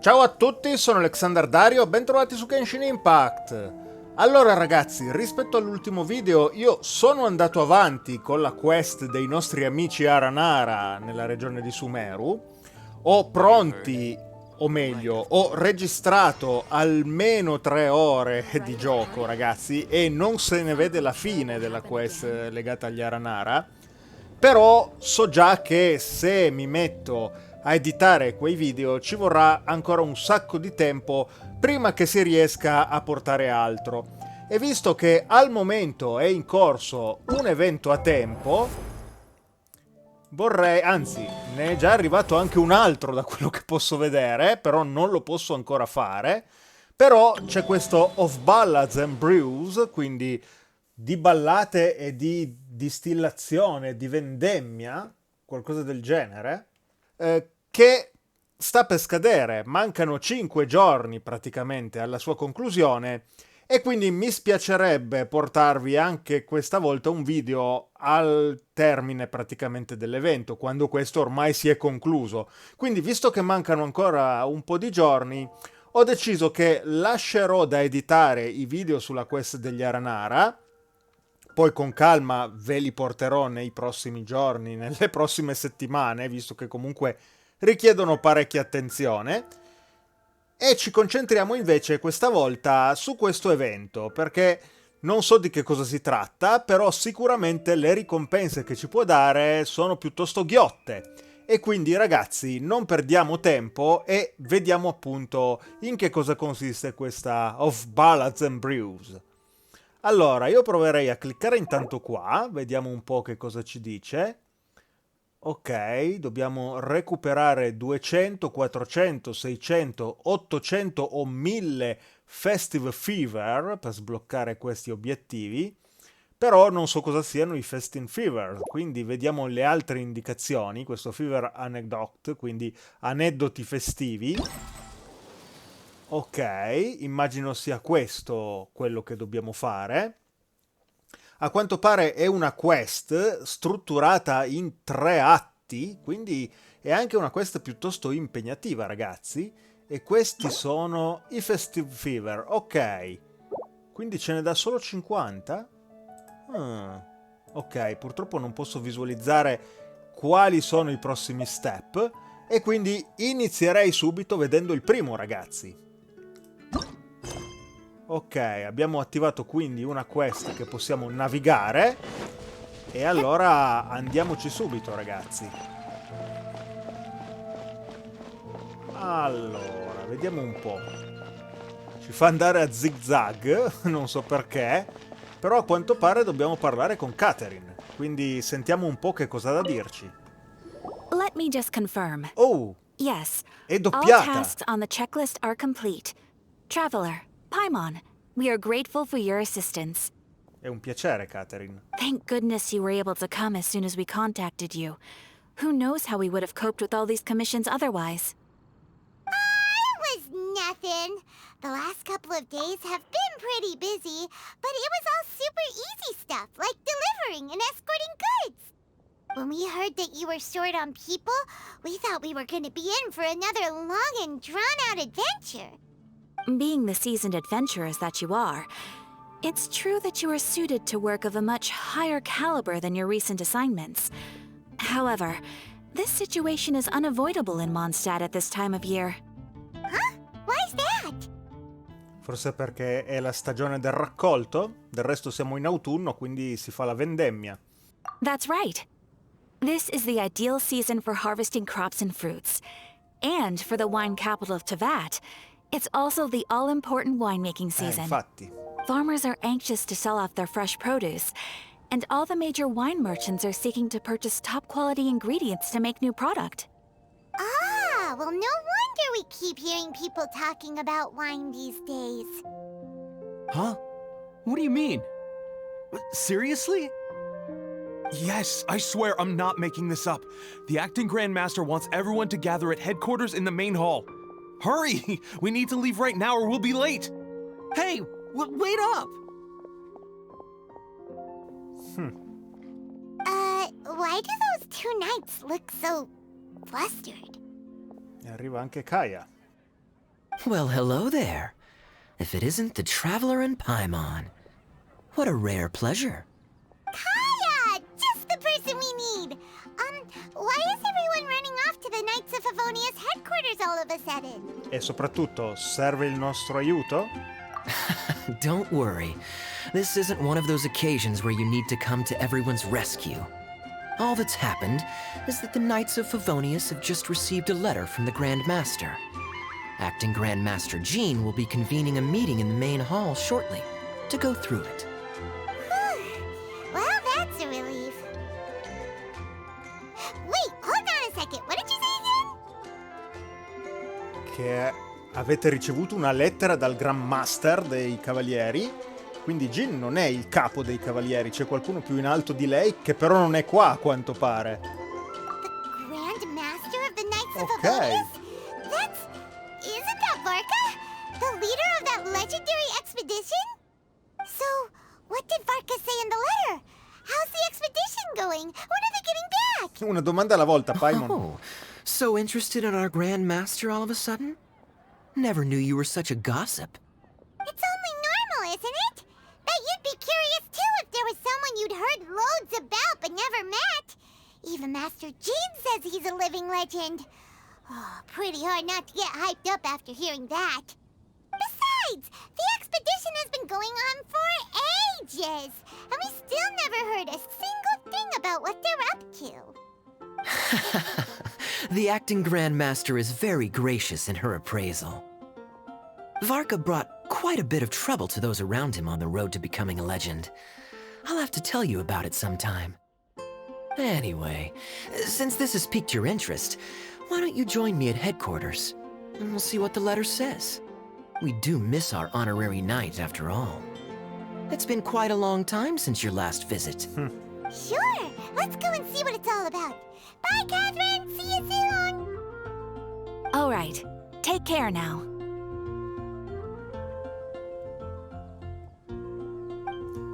Ciao a tutti, sono Alexander Dario, bentrovati su GENSHIN IMPACT. Allora ragazzi, rispetto all'ultimo video io sono andato avanti con la quest dei nostri amici Aranyaka nella regione di Sumeru. Ho pronti, o meglio, ho registrato almeno 3 ore di gioco ragazzi e non se ne vede la fine della quest legata agli Aranyaka. Però so già che se mi metto a editare quei video ci vorrà ancora un sacco di tempo prima che si riesca a portare altro. E visto che al momento è in corso un evento a tempo, vorrei, anzi, ne è già arrivato anche un altro da quello che posso vedere, però non lo posso ancora fare. Però c'è questo of ballads and brews, quindi di ballate e di distillazione, di vendemmia, qualcosa del genere, che sta per scadere. Mancano 5 giorni praticamente alla sua conclusione e quindi mi spiacerebbe portarvi anche questa volta un video al termine praticamente dell'evento, quando questo ormai si è concluso. Quindi, visto che mancano ancora un po' di giorni, ho deciso che lascerò da editare i video sulla quest degli Aranyaka. Poi con calma ve li porterò nei prossimi giorni, nelle prossime settimane, visto che comunque richiedono parecchia attenzione. E ci concentriamo invece questa volta su questo evento, perché non so di che cosa si tratta, però sicuramente le ricompense che ci può dare sono piuttosto ghiotte. E quindi ragazzi, non perdiamo tempo e vediamo appunto in che cosa consiste questa of ballads and brews. Allora, io proverei a cliccare intanto qua, vediamo un po' che cosa ci dice. Ok, dobbiamo recuperare 200, 400, 600, 800 o 1000 Festive Fever per sbloccare questi obiettivi. Però non so cosa siano i Festive Fever, quindi vediamo le altre indicazioni. Questo Fever Anecdote, quindi aneddoti festivi. Ok, immagino sia questo quello che dobbiamo fare. A quanto pare è una quest strutturata in 3 atti, quindi è anche una quest piuttosto impegnativa, ragazzi. E questi sono i Festive Fever. Ok, quindi ce ne dà solo 50? Ok, purtroppo non posso visualizzare quali sono i prossimi step e quindi inizierei subito vedendo il primo, ragazzi. Ok, abbiamo attivato quindi una quest che possiamo navigare e allora andiamoci subito, ragazzi. Allora, vediamo un po'. Ci fa andare a zigzag, non so perché, però a quanto pare dobbiamo parlare con Catherine, quindi sentiamo un po' che cosa ha da dirci. Let me just confirm. Oh, Yes, è all doppiata! tasks on the checklist are complete. Traveler, Paimon, we are grateful for your assistance. È un piacere, Catherine. Thank goodness you were able to come as soon as we contacted you. Who knows how we would have coped with all these commissions otherwise? It was nothing. The last couple of days have been pretty busy, but it was all super easy stuff, like delivering and escorting goods. When we heard that you were short on people, we thought we were going to be in for another long and drawn-out adventure. Being the seasoned adventurers that you are, it's true that you are suited to work of a much higher caliber than your recent assignments. However, this situation is unavoidable in Mondstadt at this time of year. Huh? Why's that? Forse perché è la stagione del raccolto? Del resto siamo in autunno, quindi si fa la vendemmia. That's right. This is the ideal season for harvesting crops and fruits. And for the wine capital of Tvat, it's also the all-important winemaking season. Infatti. Farmers are anxious to sell off their fresh produce, and all the major wine merchants are seeking to purchase top-quality ingredients to make new product. Ah, well, no wonder we keep hearing people talking about wine these days. Huh? What do you mean? Seriously? Yes, I swear I'm not making this up. The acting Grandmaster wants everyone to gather at headquarters in the main hall. Hurry! We need to leave right now or we'll be late! Hey, wait up! Why do those 2 knights look so flustered? E arriva anche Kaya. Well, hello there. If it isn't the traveler in Paimon. What a rare pleasure. Kaya! Just the person we need! Why is everyone running off to the Knights of Favonia's headquarters all of a sudden? E soprattutto, serve il nostro aiuto? Don't worry. This isn't one of those occasions where you need to come to everyone's rescue. All that's happened is that the Knights of Favonius have just received a letter from the Grand Master. Acting Grand Master Jean will be convening a meeting in the main hall shortly to go through it. Well, that's a relief. Wait, hold on a second. What did you say again? Che avete ricevuto una lettera dal Grand Master dei Cavalieri. Quindi Jean non è il capo dei Cavalieri, c'è qualcuno più in alto di lei che però non è qua a quanto pare. The Grand Master of the Knights of Okay. Favonius? Isn't that Varka? The leader of that legendary expedition? So, what did Varka say in the letter? How's the expedition going? When are they getting back? Una domanda alla volta, Paimon. Oh, so interested in our Grand Master all of a sudden? Never knew you were such a gossip. It's only normal, isn't it? Bet you'd be curious too if there was someone you'd heard loads about but never met. Even Master Jean says he's a living legend. Oh, pretty hard not to get hyped up after hearing that. Besides, the expedition has been going on for ages, and we still never heard a single thing about what they're up to. The acting Grand Master is very gracious in her appraisal. Varka brought quite a bit of trouble to those around him on the road to becoming a legend. I'll have to tell you about it sometime. Anyway, since this has piqued your interest, why don't you join me at headquarters, and we'll see what the letter says. We do miss our honorary knight, after all. It's been quite a long time since your last visit. Sure, let's go and see what it's all about. Bye, Catherine! See you soon! All right. Take care now.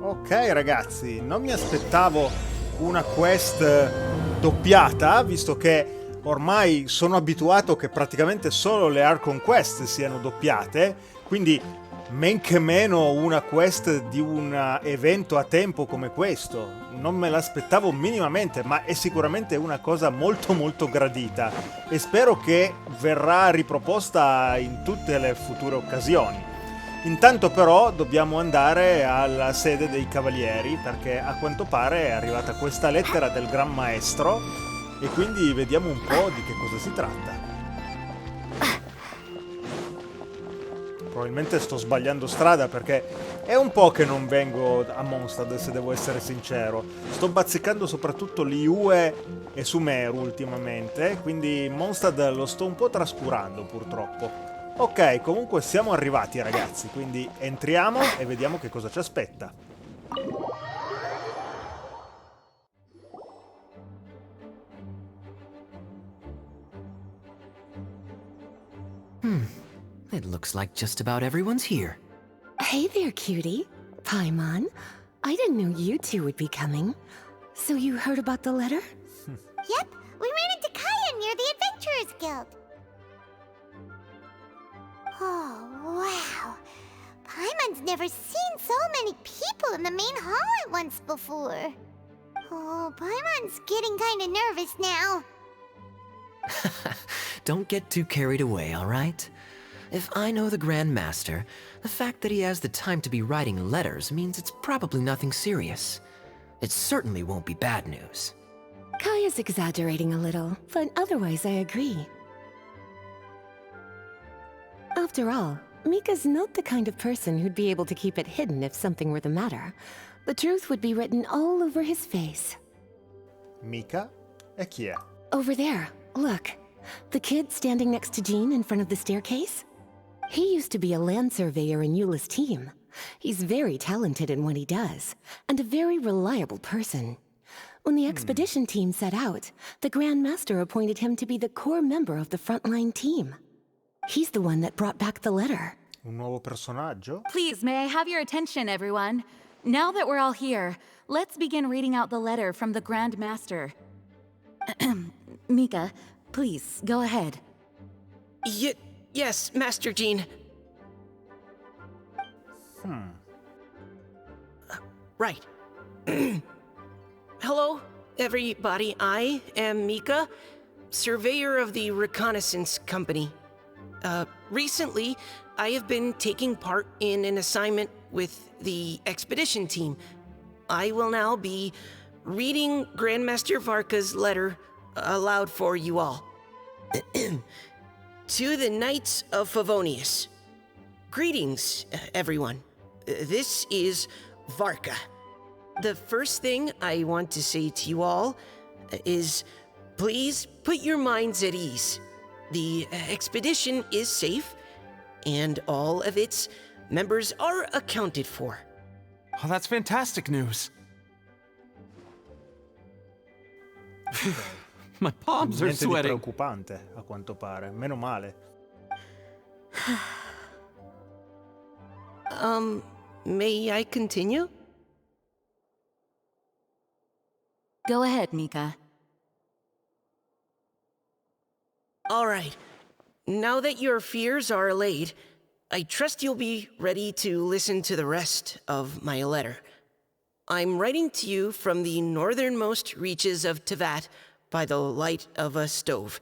Ok ragazzi, non mi aspettavo una quest doppiata, visto che ormai sono abituato che praticamente solo le Archon Quest siano doppiate, quindi men che meno una quest di un evento a tempo come questo. Non me l'aspettavo minimamente, ma è sicuramente una cosa molto molto gradita e spero che verrà riproposta in tutte le future occasioni. Intanto però dobbiamo andare alla sede dei Cavalieri, perché a quanto pare è arrivata questa lettera del Gran Maestro e quindi vediamo un po' di che cosa si tratta. Probabilmente sto sbagliando strada perché è un po' che non vengo a Mondstadt, se devo essere sincero. Sto bazzicando soprattutto Liyue e Sumeru ultimamente, quindi Mondstadt lo sto un po' trascurando purtroppo. Ok, comunque siamo arrivati ragazzi, quindi entriamo e vediamo che cosa ci aspetta. It looks like just about everyone's here. Hey there, cutie. Paimon. I didn't know you two would be coming. So you heard about the letter? Yep, we ran into Kaya near the Adventurers Guild. Oh, wow. Paimon's never seen so many people in the main hall at once before. Oh, Paimon's getting kinda nervous now. Don't get too carried away, all right? If I know the Grand Master, the fact that he has the time to be writing letters means it's probably nothing serious. It certainly won't be bad news. Kaya's exaggerating a little, but otherwise I agree. After all, Mika's not the kind of person who'd be able to keep it hidden if something were the matter. The truth would be written all over his face. Mika? E chi è? Over there, look. The kid standing next to Jean in front of the staircase? He used to be a land surveyor in Eula's team. He's very talented in what he does, and a very reliable person. When the expedition team set out, the Grand Master appointed him to be the core member of the frontline team. He's the one that brought back the letter. Un nuovo personaggio? Please, may I have your attention, everyone? Now that we're all here, let's begin reading out the letter from the Grand Master. Mika, please, go ahead. Yes, Master Jean. Right. Hello, everybody. I am Mika, surveyor of the reconnaissance company. Recently, I have been taking part in an assignment with the expedition team. I will now be reading Grandmaster Varka's letter aloud for you all. To the Knights of Favonius. Greetings, everyone. This is Varka. The first thing I want to say to you all is please put your minds at ease. The expedition is safe, and all of its members are accounted for. Oh, that's fantastic news. My palms are Niente di sweating. preoccupante, a quanto pare. Meno male. May I continue? Go ahead, Mika. All right. Now that your fears are allayed, I trust you'll be ready to listen to the rest of my letter. I'm writing to you from the northernmost reaches of Tevat by the light of a stove.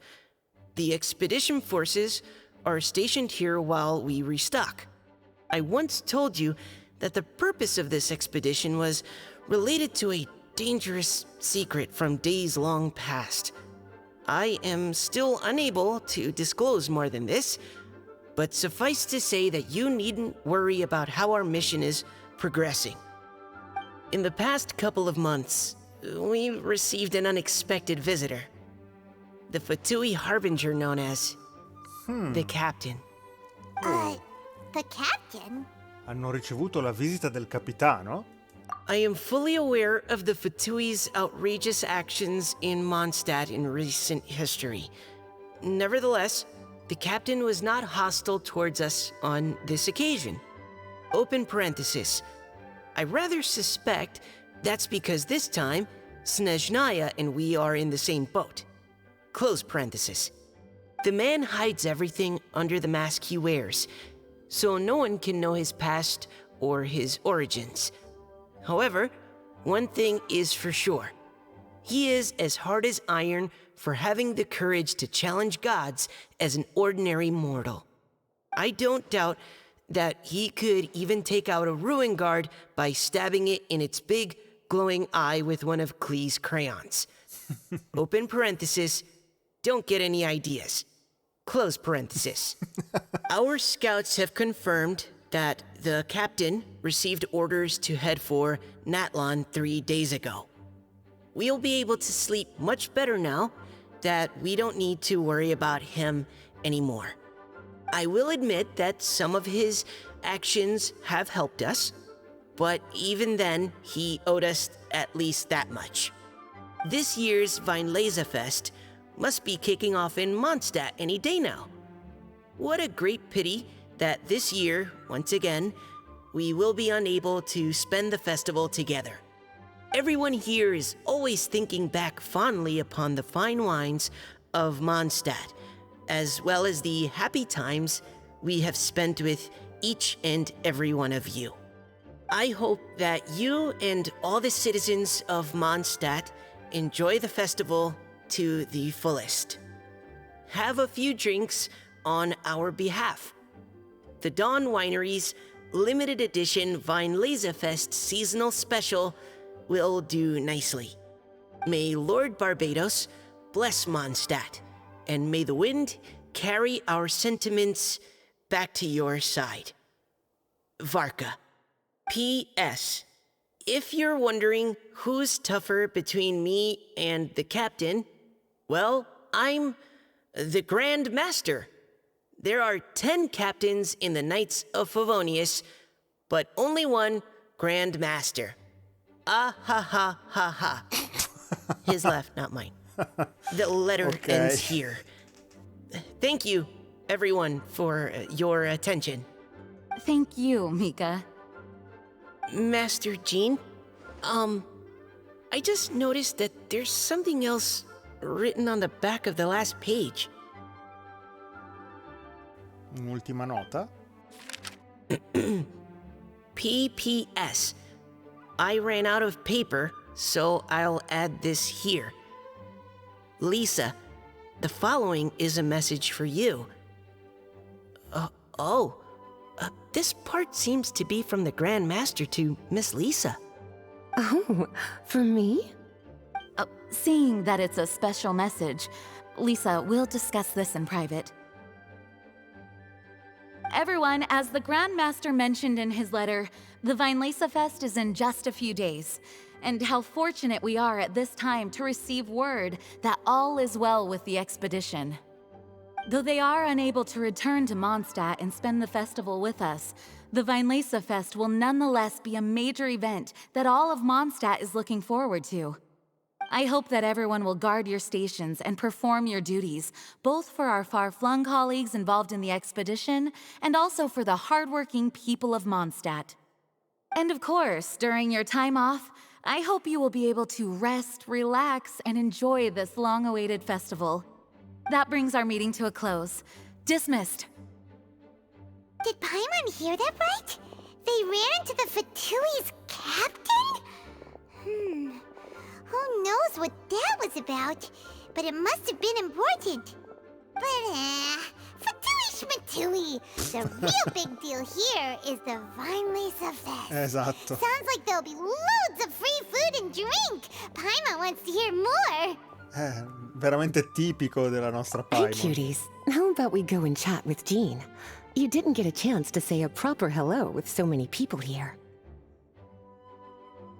The expedition forces are stationed here while we restock. I once told you that the purpose of this expedition was related to a dangerous secret from days long past. I am still unable to disclose more than this, but suffice to say that you needn't worry about how our mission is progressing. In the past couple of months, we received an unexpected visitor. The Fatui harbinger known as the Captain. The captain? Hanno ricevuto la visita del capitano? I am fully aware of the Fatui's outrageous actions in Mondstadt in recent history. Nevertheless, the captain was not hostile towards us on this occasion. Open parenthesis. I rather suspect that's because this time, Snezhnaya and we are in the same boat. Close parenthesis. The man hides everything under the mask he wears, so no one can know his past or his origins. However, one thing is for sure. He is as hard as iron for having the courage to challenge gods as an ordinary mortal. I don't doubt that he could even take out a ruin guard by stabbing it in its big, glowing eye with one of Klee's crayons. Open parenthesis, don't get any ideas. Close parenthesis. Our scouts have confirmed that the captain received orders to head for Natlon 3 days ago. We'll be able to sleep much better now that we don't need to worry about him anymore. I will admit that some of his actions have helped us, but even then, he owed us at least that much. This year's Weinlesefest must be kicking off in Mondstadt any day now. What a great pity that this year, once again, we will be unable to spend the festival together. Everyone here is always thinking back fondly upon the fine wines of Mondstadt, as well as the happy times we have spent with each and every one of you. I hope that you and all the citizens of Mondstadt enjoy the festival to the fullest. Have a few drinks on our behalf. The Dawn Winery's limited edition Weinlesefest seasonal special will do nicely. May Lord Barbados bless Mondstadt, and may the wind carry our sentiments back to your side. Varka. P.S. If you're wondering who's tougher between me and the captain, well, I'm the Grand Master. There are 10 captains in the Knights of Favonius, but only one Grand Master. Ah ha ha ha ha. His laugh, not mine. The letter ends here. Thank you, everyone, for your attention. Thank you, Mika. Master Jean, I just noticed that there's something else written on the back of the last page. un'ultima nota. PPS. I ran out of paper, so I'll add this here. Lisa, the following is a message for you. This part seems to be from the Grand Master to Miss Lisa. Oh, for me? Seeing that it's a special message, Lisa, we'll discuss this in private. Everyone, as the Grand Master mentioned in his letter, the Vinelesa Fest is in just a few days. And how fortunate we are at this time to receive word that all is well with the expedition. Though they are unable to return to Mondstadt and spend the festival with us, the Vinelesa Fest will nonetheless be a major event that all of Mondstadt is looking forward to. I hope that everyone will guard your stations and perform your duties, both for our far-flung colleagues involved in the expedition and also for the hardworking people of Mondstadt. And of course, during your time off, I hope you will be able to rest, relax, and enjoy this long-awaited festival. That brings our meeting to a close. Dismissed. Did Paimon hear that right? They ran into the Fatui's captain? Who knows what that was about? But it must have been important. But, Fatui Schmatui! The real big deal here is the Vinelesa Fest. Esatto. Sounds like there'll be loads of free food and drink. Paimon wants to hear more. Veramente tipico della nostra Hey, Paimon. cuties. How about we go and chat with Jean? You didn't get a chance to say a proper hello with so many people here.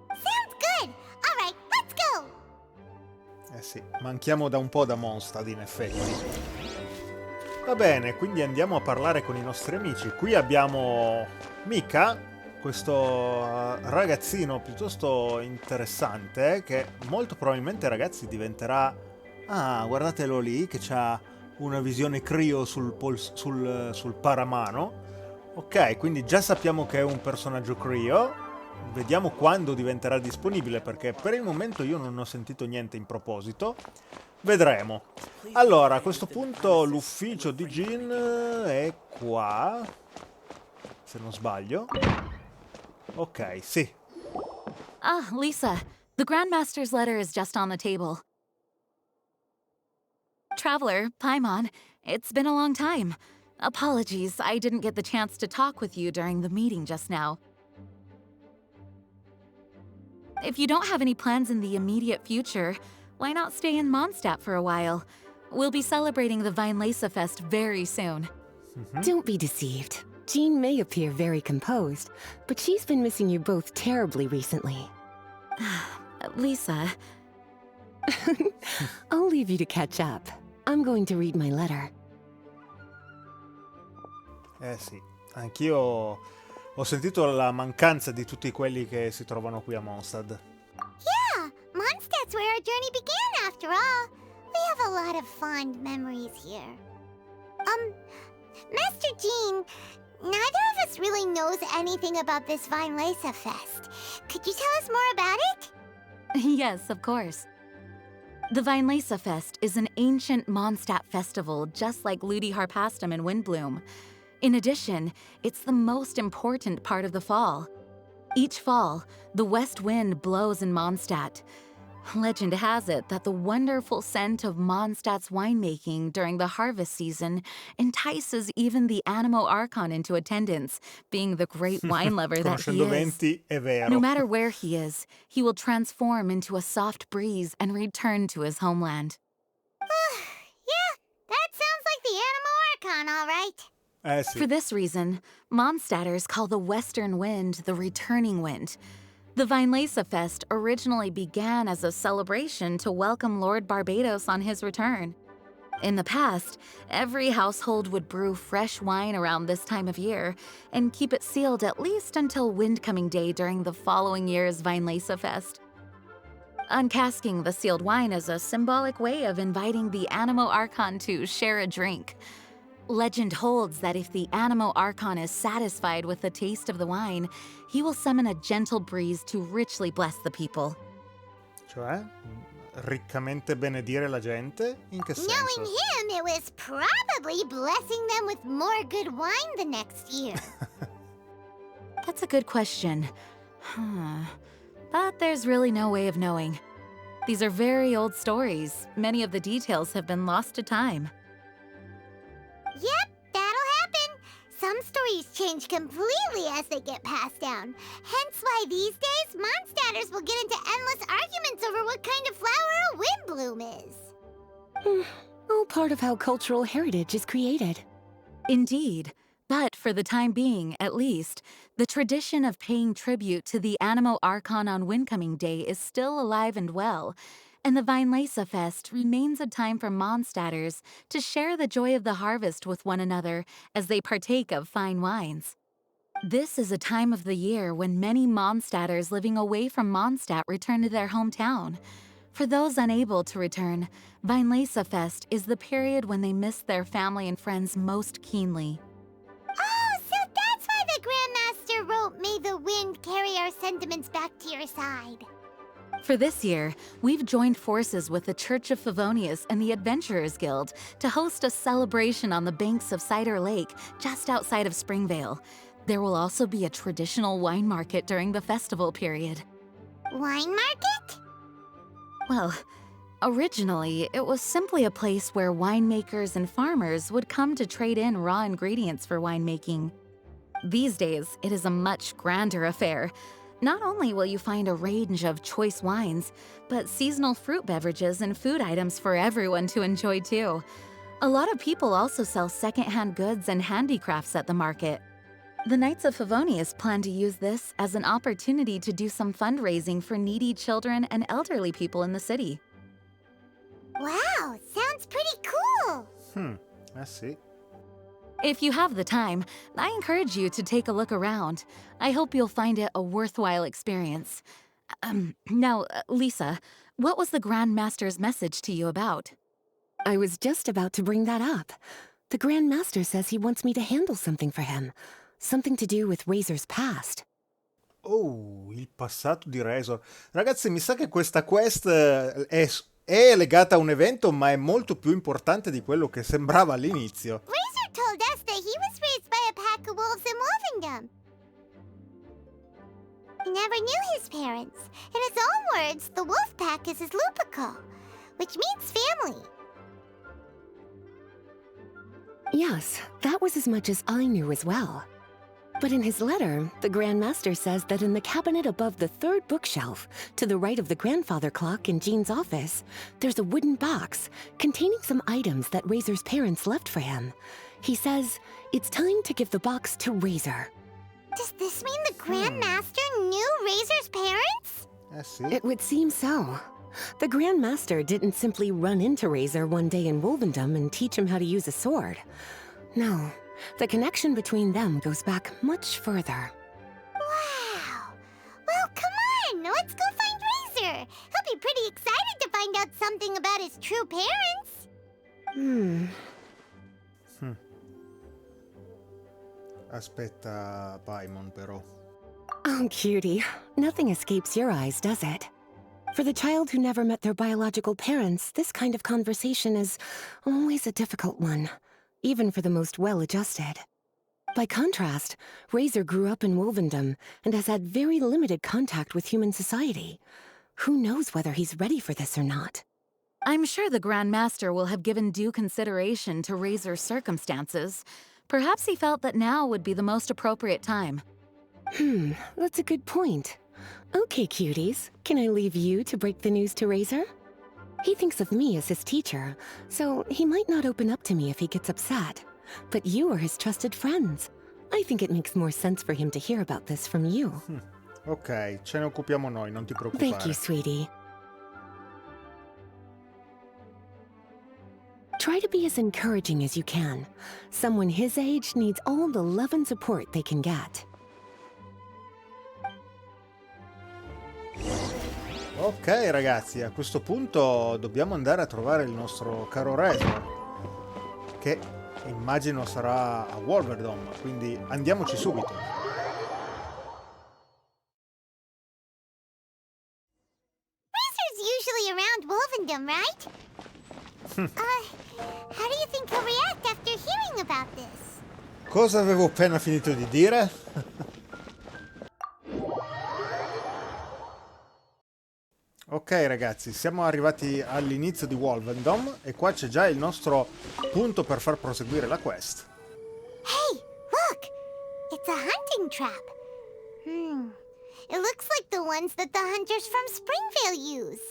Sounds good. All right, let's go. Eh sì, manchiamo da un po' da Mondstadt in effetti. Va bene, quindi andiamo a parlare con i nostri amici. Qui abbiamo Mika, questo ragazzino piuttosto interessante che molto probabilmente, ragazzi, diventerà... Ah, guardatelo lì che c'ha una visione crio sul paramano. Ok, quindi già sappiamo che è un personaggio crio. Vediamo quando diventerà disponibile, perché per il momento io non ho sentito niente in proposito. Vedremo. Allora, a questo punto l'ufficio di Jean è qua, se non sbaglio. Ok, sì. Ah, Lisa, the Grand Master's letter is just on the table. Traveler, Paimon, it's been a long time. Apologies, I didn't get the chance to talk with you during the meeting just now. If you don't have any plans in the immediate future, why not stay in Mondstadt for a while? We'll be celebrating the Vinelesa Fest very soon. Don't be deceived. Jean may appear very composed, but she's been missing you both terribly recently. Lisa, I'll leave you to catch up. I'm going to read my letter. Eh sì, anch'io ho sentito la mancanza di tutti quelli che si trovano qui a Mondstadt. Yeah, Mondstadt's where our journey began after all. We have a lot of fond memories here. Master Jean, neither of us really knows anything about this Vinelesa Fest. Could you tell us more about it? yes, of course. The Vinelesa Fest is an ancient Mondstadt festival just like Ludi Harpastum and Windbloom. In addition, it's the most important part of the fall. Each fall, the west wind blows in Mondstadt. Legend has it that the wonderful scent of Mondstadt's winemaking during the harvest season entices even the Animo Archon into attendance, being the great wine lover that he Conoscendo is. Venti, è vero. No matter where he is, he will transform into a soft breeze and return to his homeland. Yeah, that sounds like the Animo Archon, all right. Eh sì. For this reason, Mondstadters call the western wind the returning wind. The Vinelesa Fest originally began as a celebration to welcome Lord Barbados on his return. In the past, every household would brew fresh wine around this time of year and keep it sealed at least until Windcoming Day during the following year's Vinelesa Fest. Uncasking the sealed wine is a symbolic way of inviting the Animo Archon to share a drink. Legend holds that if the Animo Archon is satisfied with the taste of the wine, he will summon a gentle breeze to richly bless the people. Cioè, riccamente benedire la gente? In che senso? Knowing him, it was probably blessing them with more good wine the next year. That's a good question. But there's really no way of knowing. These are very old stories. Many of the details have been lost to time. Yep, that'll happen. Some stories change completely as they get passed down. Hence why these days, Mondstadters will get into endless arguments over what kind of flower a windbloom is. All part of how cultural heritage is created. Indeed. But for the time being, at least, the tradition of paying tribute to the Animo Archon on Windcoming Day is still alive and well, and the Weinlese Fest remains a time for Mondstadters to share the joy of the harvest with one another as they partake of fine wines. This is a time of the year when many Mondstadters living away from Mondstadt return to their hometown. For those unable to return, Weinlese Fest is the period when they miss their family and friends most keenly. Oh, so that's why the Grandmaster wrote, "May the wind carry our sentiments back to your side." For this year, we've joined forces with the Church of Favonius and the Adventurers Guild to host a celebration on the banks of Cider Lake, just outside of Springvale. There will also be a traditional wine market during the festival period. Wine market? Well, originally, it was simply a place where winemakers and farmers would come to trade in raw ingredients for winemaking. These days, it is a much grander affair. Not only will you find a range of choice wines, but seasonal fruit beverages and food items for everyone to enjoy too. A lot of people also sell secondhand goods and handicrafts at the market. The Knights of Favonius plan to use this as an opportunity to do some fundraising for needy children and elderly people in the city. Wow, sounds pretty cool. I see. If you have the time, I encourage you to take a look around. I hope you'll find it a worthwhile experience. Now, Lisa, what was the Grand Master's message to you about? I was just about to bring that up. The Grand Master says he wants me to handle something for him. Something to do with Razor's past. Oh, il passato di Razor. Ragazzi, mi sa che questa quest è legata a un evento, ma è molto più importante di quello che sembrava all'inizio. Razor told us that he was raised by a pack of wolves in Wolvendom. He never knew his parents. In his own words, the wolf pack is his lupico, which means family. Yes, that was as much as I knew as well. But in his letter, the Grand Master says that in the cabinet above the third bookshelf, to the right of the grandfather clock in Jean's office, there's a wooden box containing some items that Razor's parents left for him. He says it's time to give the box to Razor. Does this mean the Grandmaster knew Razor's parents? Sì. It would seem so. The Grand Master didn't simply run into Razor one day in Wolvendom and teach him how to use a sword. No, the connection between them goes back much further. Wow. Well, come on, let's go find Razor. He'll be pretty excited to find out something about his true parents. Aspetta, Paimon, però. Oh, cutie. Nothing escapes your eyes, does it? For the child who never met their biological parents, this kind of conversation is always a difficult one, even for the most well-adjusted. By contrast, Razor grew up in Wolvendom and has had very limited contact with human society. Who knows whether he's ready for this or not? I'm sure the Grand Master will have given due consideration to Razor's circumstances. Perhaps he felt that now would be the most appropriate time. That's a good point. Okay, cuties, can I leave you to break the news to Razor? He thinks of me as his teacher, so he might not open up to me if he gets upset. But you are his trusted friends. I think it makes more sense for him to hear about this from you. Ok, ce ne occupiamo noi, non ti preoccupare. Thank you, sweetie. Try to be as encouraging as you can. Someone his age needs all the love and support they can get. Ok ragazzi, a questo punto dobbiamo andare a trovare il nostro caro Razor, che immagino sarà a Wolverdom, quindi andiamoci subito. Razor's usually around find him, right? How do you think he'll react after hearing about this? Cosa avevo appena finito di dire? Ok ragazzi, siamo arrivati all'inizio di Wolvendom e qua c'è già il nostro punto per far proseguire la quest. Hey, look! It's a hunting trap. It looks like the ones that the hunters from Springvale use.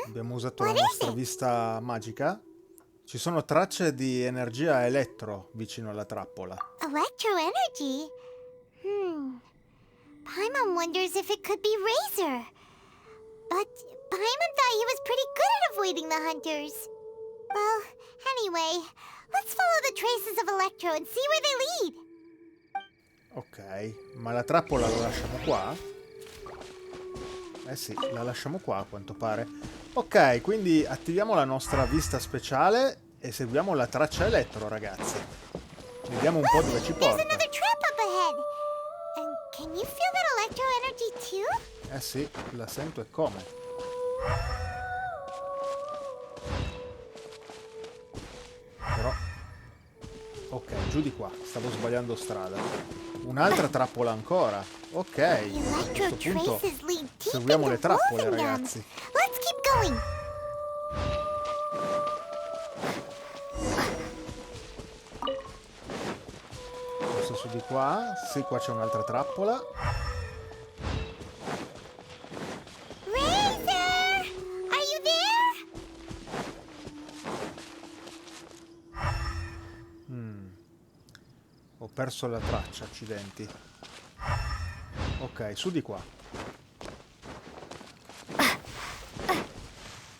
Abbiamo usato la nostra vista magica. Ci sono tracce di energia elettro vicino alla trappola. Electro energy? Paimon wonders if it could be Razor. But Paimon thought he was pretty good at avoiding the hunters. Well, anyway, let's follow the traces of Electro and see where they lead. Ok, ma la trappola la lasciamo qua? Eh sì, la lasciamo qua a quanto pare. Ok, quindi attiviamo la nostra vista speciale e seguiamo la traccia elettro, ragazzi. Vediamo un po' dove ci There's porta. another trap up ahead. And can you feel that electro energy too? Eh sì, la sento e come. Però... Ok, giù di qua. Stavo sbagliando strada. Un'altra trappola ancora. Ok, a questo punto seguiamo le trappole, ragazzi. Let's keep going. Questo su di qua. Sì, qua c'è un'altra trappola. Razor! Are you there? Ho perso la traccia, accidenti. Ok, su di qua.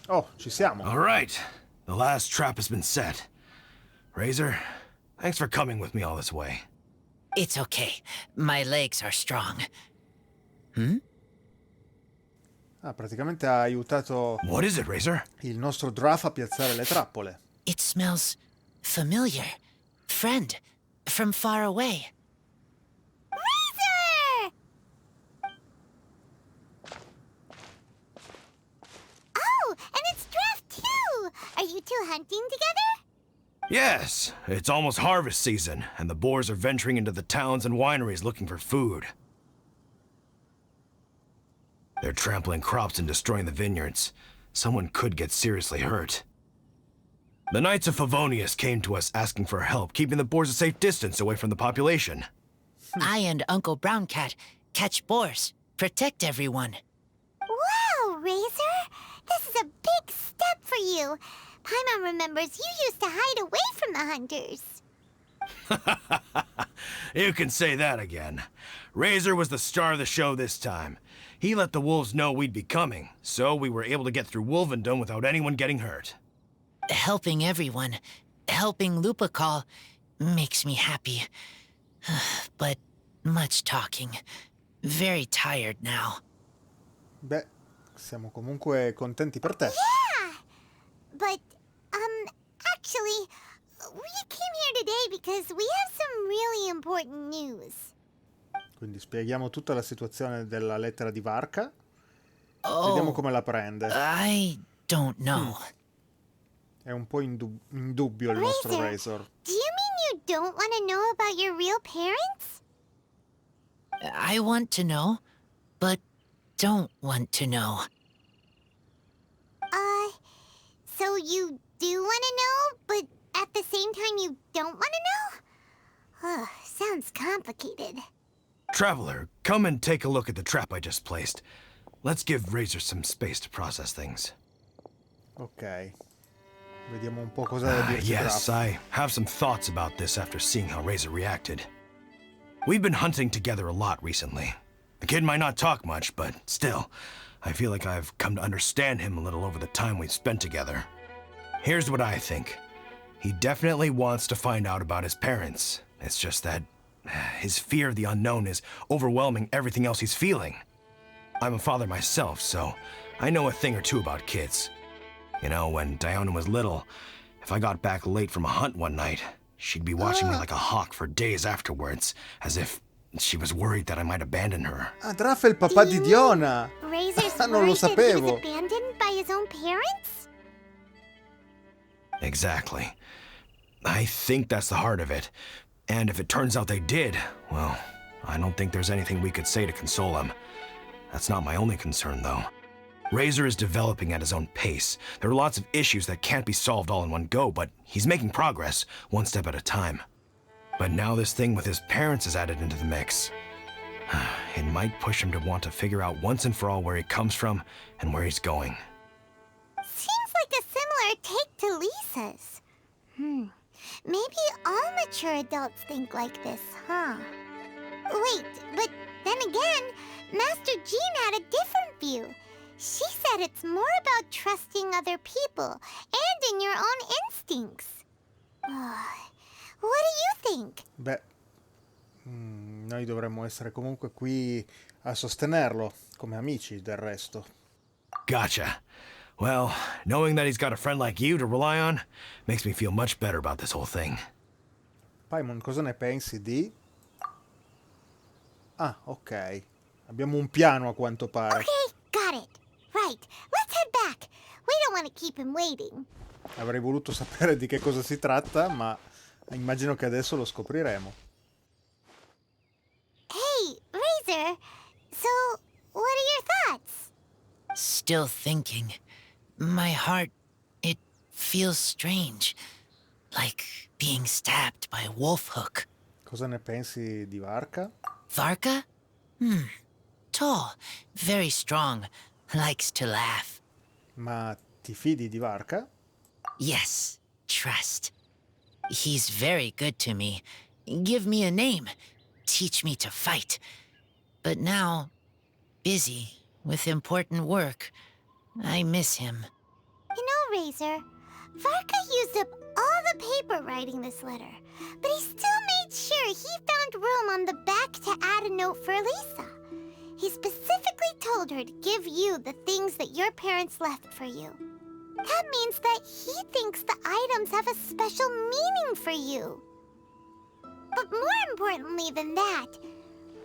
Oh, ci siamo. All right. The last trap has been set. Razor, thanks for coming with me all this way. It's okay. My legs are strong. Ah, praticamente ha aiutato What is it, Razor? il nostro Draft a piazzare le trappole. It smells familiar. Friend, from far away. Razor! Oh, and it's Draft too! Are you two hunting together? Yes, it's almost harvest season, and the boars are venturing into the towns and wineries looking for food. They're trampling crops and destroying the vineyards. Someone could get seriously hurt. The Knights of Favonius came to us asking for help, keeping the boars a safe distance away from the population. I and Uncle Brown Cat catch boars, protect everyone. Wow, Razor! This is a big step for you. Paimon remembers you used to hide away from the hunters. You can say that again. Razor was the star of the show this time. He let the wolves know we'd be coming, so we were able to get through Wolvendom without anyone getting hurt. Helping everyone, helping Lupacal, makes me happy. But much talking. Very tired now. Beh, siamo comunque contenti per te. Yeah! But, actually, we came here today because we have some really important news. Quindi spieghiamo tutta la situazione della lettera di Varka. Oh, Vediamo come la prende. I don't know. È un po' in dubbio il nostro Razor. Do you mean you don't want to know about your real parents? I want to know, but don't want to know. So you do want to know, but at the same time you don't want to know? Sounds complicated. Traveler, come and take a look at the trap I just placed. Let's give Razor some space to process things. Ok. Vediamo un po' cosa da dirci. Yes, Draft. I have some thoughts about this after seeing how Razor reacted. We've been hunting together a lot recently. The kid might not talk much, but still, I feel like I've come to understand him a little over the time we've spent together. Here's what I think. He definitely wants to find out about his parents. It's just that his fear of the unknown is overwhelming everything else he's feeling. I'm a father myself, so I know a thing or two about kids. You know, when Diona was little, if I got back late from a hunt one night, she'd be watching me like a hawk for days afterwards, as if She was worried that I might abandon her. Ah, Draff è il papà di Diona! Razor's Non lo worried that he sapevo. was abandoned by his own parents? Exactly. I think that's the heart of it. And if it turns out they did, well, I don't think there's anything we could say to console him. That's not my only concern, though. Razor is developing at his own pace. There are lots of issues that can't be solved all in one go, but he's making progress, one step at a time. But now this thing with his parents is added into the mix. It might push him to want to figure out once and for all where he comes from and where he's going. Seems like a similar take to Lisa's. Maybe all mature adults think like this, huh? Wait, but then again, Master Jean had a different view. She said it's more about trusting other people and in your own instincts. What do you think? Beh, noi dovremmo essere comunque qui a sostenerlo, come amici del resto. Gotcha. Well, knowing that he's got a friend like you to rely on makes me feel much better about this whole thing. Paimon, cosa ne pensi di... Ah, ok. Abbiamo un piano a quanto pare. Okay, got it. Right, let's head back. We don't want to keep him waiting. Avrei voluto sapere di che cosa si tratta, ma immagino che adesso lo scopriremo. Hey, Razor. So, what are your thoughts? Still thinking. My heart, it feels strange. Like being stabbed by a wolf hook. Cosa ne pensi di Varka? Varka? Tall, very strong, likes to laugh. Ma ti fidi di Varka? Yes, trust. He's very good to me. Give me a name. Teach me to fight. But now, busy with important work. I miss him. You know, Razor, Varka used up all the paper writing this letter, but he still made sure he found room on the back to add a note for Lisa. He specifically told her to give you the things that your parents left for you. That means that he thinks the items have a special meaning for you. But more importantly than that,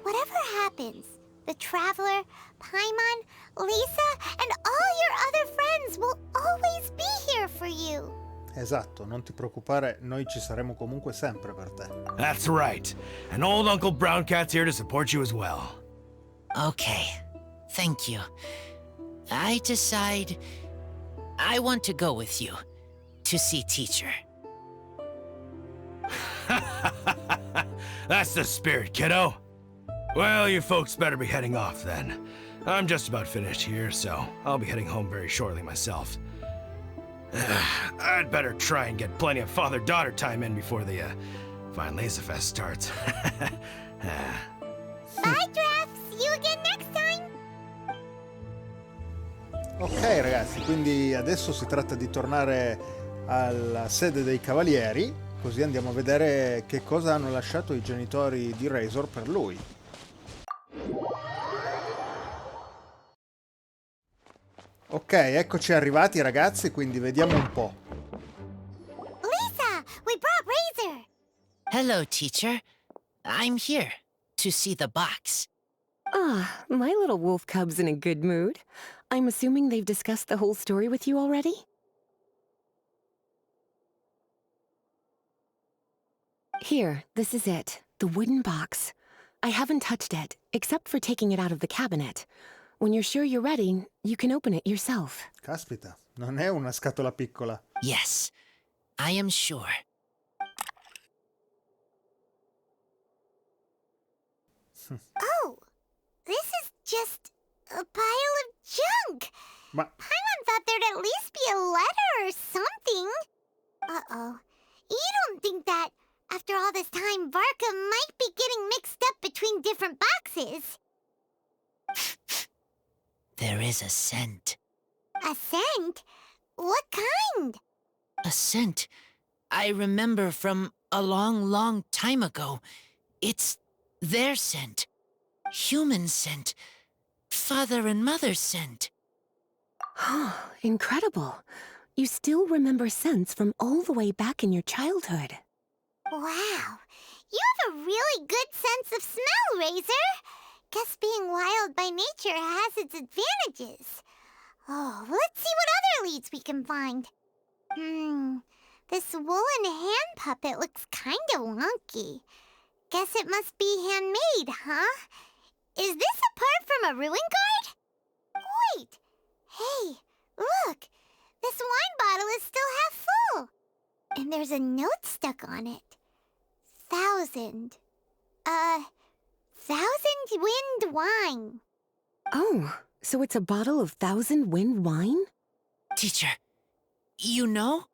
whatever happens, the Traveler, Paimon, Lisa, and all your other friends will always be here for you. Esatto, non ti preoccupare, noi ci saremo comunque sempre per te. That's right. And old Uncle Brown Cat's here to support you as well. Okay, thank you. I decide I want to go with you to see teacher. That's the spirit, kiddo. Well, you folks better be heading off then. I'm just about finished here, so I'll be heading home very shortly myself. I'd better try and get plenty of father-daughter time in before the Vine Laser Fest starts. Bye, Draft. See you again next time. Ok ragazzi, quindi adesso si tratta di tornare alla sede dei cavalieri, così andiamo a vedere che cosa hanno lasciato i genitori di Razor per lui. Ok, eccoci arrivati ragazzi, quindi vediamo un po'. Lisa, we brought Razor. Hello, teacher. I'm here to see the box. Ah, my little wolf cub's in a good mood. I'm assuming they've discussed the whole story with you already? Here, this is it. The wooden box. I haven't touched it, except for taking it out of the cabinet. When you're sure you're ready, you can open it yourself. Caspita, non è una scatola piccola. Yes, I am sure. Oh, this is just a pile of junk. Ma Paimon thought there'd at least be a letter or something. Uh-oh. You don't think that, after all this time, Varka might be getting mixed up between different boxes? There is a scent. A scent? What kind? A scent I remember from a long, long time ago. It's their scent. Human scent. Father and mother scent. Incredible. You still remember scents from all the way back in your childhood. Wow. You have a really good sense of smell, Razor. Guess being wild by nature has its advantages. Oh, let's see what other leads we can find. This woolen hand puppet looks kinda wonky. Guess it must be handmade, huh? Is this a part from a ruin guard? Wait! Hey, look! This wine bottle is still half full. And there's a note stuck on it. 1,000 wind wine. Oh, so it's a bottle of 1,000 wind wine? Teacher, you know?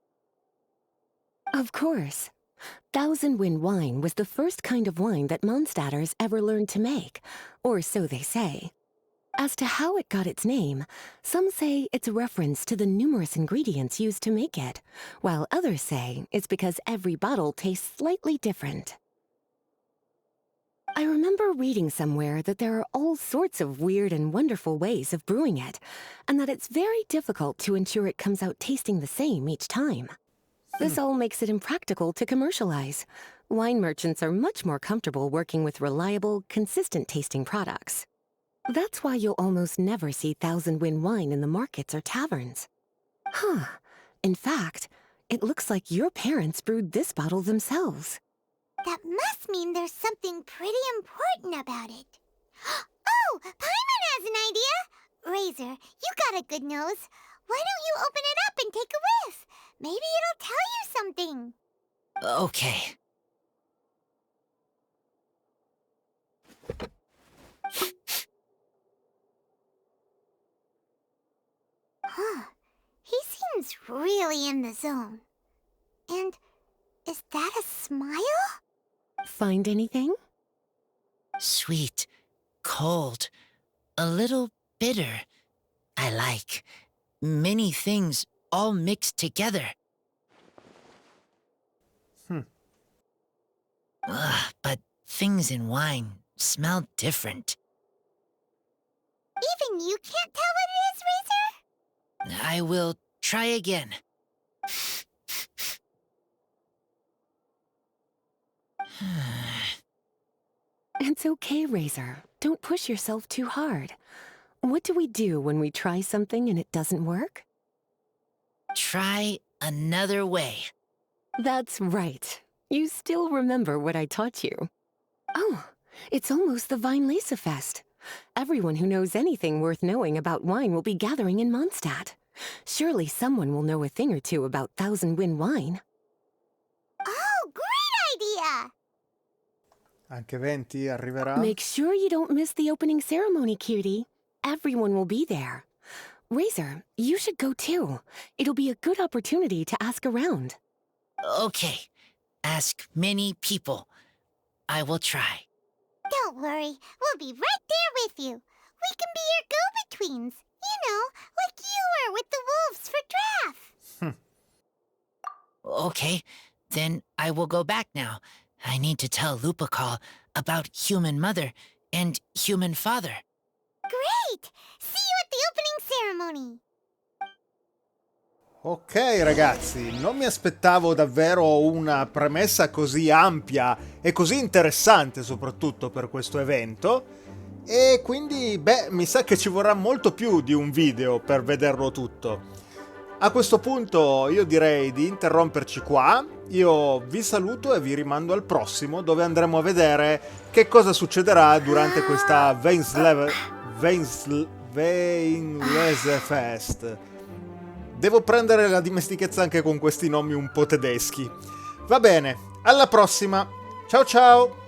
Of course. 1,000 wind wine was the first kind of wine that Mondstadters ever learned to make, or so they say. As to how it got its name, some say it's a reference to the numerous ingredients used to make it, while others say it's because every bottle tastes slightly different. I remember reading somewhere that there are all sorts of weird and wonderful ways of brewing it, and that it's very difficult to ensure it comes out tasting the same each time. This all makes it impractical to commercialize. Wine merchants are much more comfortable working with reliable, consistent-tasting products. That's why you'll almost never see 1,000 wind wine in the markets or taverns. Huh. In fact, it looks like your parents brewed this bottle themselves. That must mean there's something pretty important about it. Oh, Paimon has an idea! Razor, you got a good nose. Why don't you open it up and take a whiff? Maybe it'll tell you something. Okay. Huh. He seems really in the zone. And is that a smile? Find anything? Sweet, cold, a little bitter. I like many things all mixed together. But things in wine smell different. Even you can't tell what it is, Razor? I will try again. It's okay, Razor. Don't push yourself too hard. What do we do when we try something and it doesn't work? Try another way. That's right. You still remember what I taught you. Oh, it's almost the Vineläse Fest. Everyone who knows anything worth knowing about wine will be gathering in Mondstadt. Surely someone will know a thing or two about 1,000 wind wine. Oh, great idea! Anche 20 arriverà. Make sure you don't miss the opening ceremony, cutie. Everyone will be there. Razor, you should go too. It'll be a good opportunity to ask around. Okay. Ask many people. I will try. Don't worry, we'll be right there with you. We can be your go-betweens. You know, like you were with the wolves for Draff. Okay, then I will go back now. I need to tell Lupacol about human mother and human father. Great! See you at the opening ceremony. Ok ragazzi, non mi aspettavo davvero una premessa così ampia e così interessante soprattutto per questo evento e quindi mi sa che ci vorrà molto più di un video per vederlo tutto. A questo punto io direi di interromperci qua, io vi saluto e vi rimando al prossimo dove andremo a vedere che cosa succederà durante questa Vineläse Fest. Devo prendere la dimestichezza anche con questi nomi un po' tedeschi. Va bene, alla prossima. Ciao ciao!